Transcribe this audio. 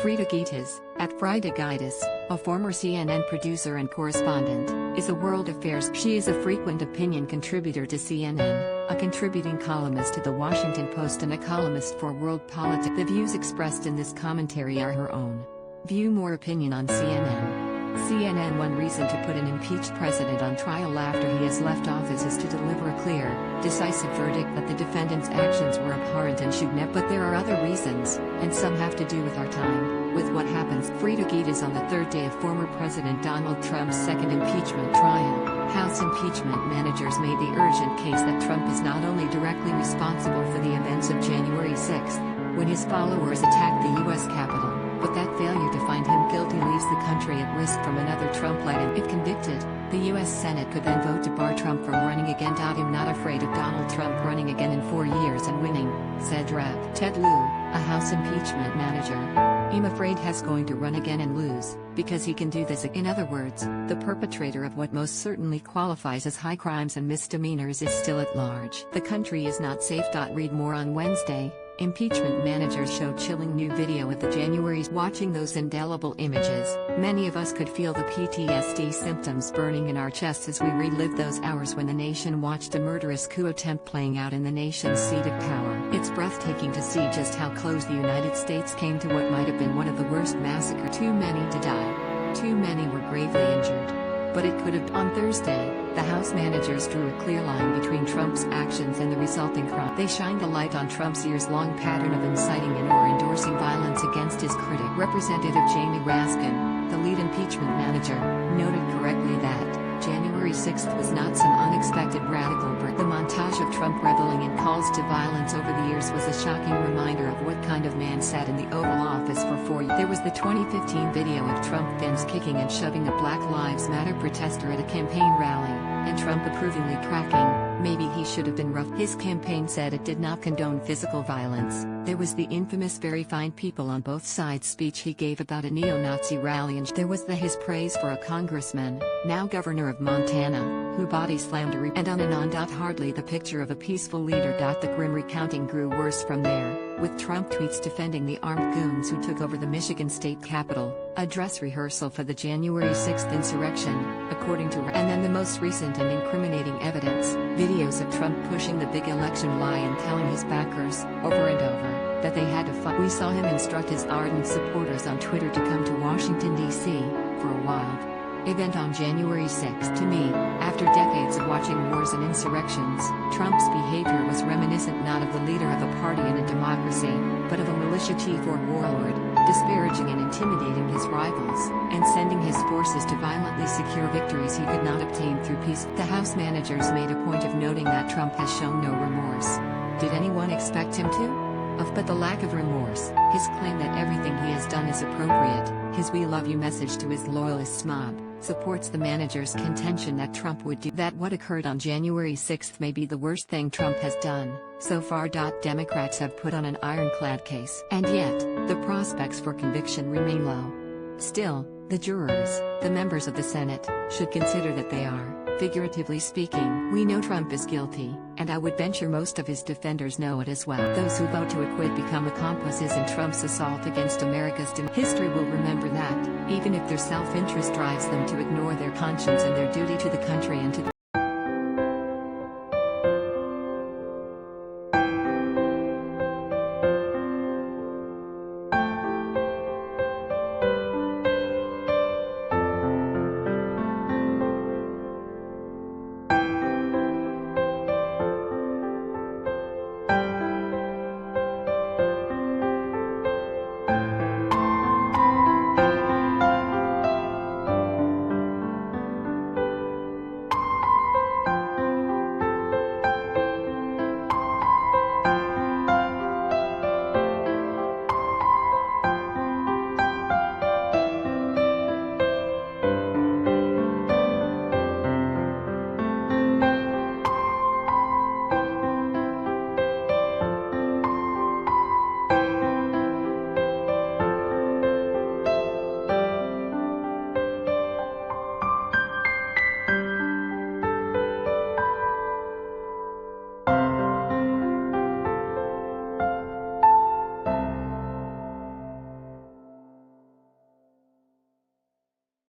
Frida Ghitis, at Frida Ghitis, a former CNN producer and correspondent, is a world affairs. She is a frequent opinion contributor to CNN, a contributing columnist to The Washington Post and a columnist for World Politics. The views expressed in this commentary are her own. View more opinion on CNN. CNN. One reason to put an impeached president on trial after he has left office is to deliver a clear, decisive verdict that the defendant's actions were abhorrent and should never. But there are other reasons, and some have to do with our time, with what happens. Frida Ghitis on the third day of former President Donald Trump's second impeachment trial. House impeachment managers made the urgent case that Trump is not only directly responsible for the events of January 6, when his followers attacked the U.S. Capitol, but that failure to find him guilty leaves the country at risk from another Trump-led. If convicted, the U.S. Senate could then vote to bar Trump from running again. I'm not afraid of Donald Trump running again in 4 years and winning, said Rev. Ted Lieu, a House impeachment manager. I'm afraid he's going to run again and lose, because he can do this. In other words, the perpetrator of what most certainly qualifies as high crimes and misdemeanors is still at large. The country is not safe.Read. MoreOn Wednesday. Impeachment managers showed chilling new video of the January's. Watching those indelible images, many of us could feel the PTSD symptoms burning in our chests as we relived those hours when the nation watched a murderous coup attempt playing out in the nation's seat of power. It's breathtaking to see just how close the United States came to what might have been one of the worst massacres. Too many to die. Too many were gravely injured. But it could have. On Thursday, the House managers drew a clear line between Trump's actions and the resulting crime. They shined a light on Trump's years-long pattern of inciting and/or endorsing violence against his critic. Representative Jamie Raskin, the lead impeachment manager, noted correctly that January 6th was not some unexpected radical break. The montage of Trump reveling in calls to violence over the years was a shocking reminder of what kind of man sat in the Oval Office for 4 years. There was the 2015 video of Trump fence kicking and shoving a Black Lives Matter protester at a campaign rally, and Trump approvingly cracking, "Maybe he should have been rough." His campaign said it did not condone physical violence. There was the infamous "very fine people on both sides" speech he gave about a neo-Nazi rally, and there was his praise for a congressman, now governor of Montana, who body slammed a and on.Hardly the picture of a peaceful leader. The grim recounting grew worse from there, with Trump tweets defending the armed goons who took over the Michigan state capitol, a dress rehearsal for the January 6th insurrection, according to. And then the most recent and incriminating evidence, videos of Trump pushing the big election lie and telling his backers, over and over, that they had to fight. We saw him instruct his ardent supporters on Twitter to come to Washington, D.C., for a wild event on January 6. To me, after decades of watching wars and insurrections, Trump's behavior was reminiscent not of the leader of a party in a democracy, but of a militia chief or warlord, disparaging and intimidating his rivals, and sending his forces to violently secure victories he could not obtain through peace. The House managers made a point of noting that Trump has shown no remorse. Did anyone expect him to? But the lack of remorse, his claim that everything he has done is appropriate, his "we love you" message to his loyalists mob, supports the manager's contention that Trump would do that. What occurred on January 6th may be the worst thing Trump has done so far. Democrats have put on an ironclad case, and yet, the prospects for conviction remain low. Still, the jurors, the members of the Senate, should consider that they are, figuratively speaking. We know Trump is guilty, and I would venture most of his defenders know it as well. Those who vote to acquit become accomplices in Trump's assault against America's democracy. History will remember that, even if their self-interest drives them to ignore their conscience and their duty to the country and to the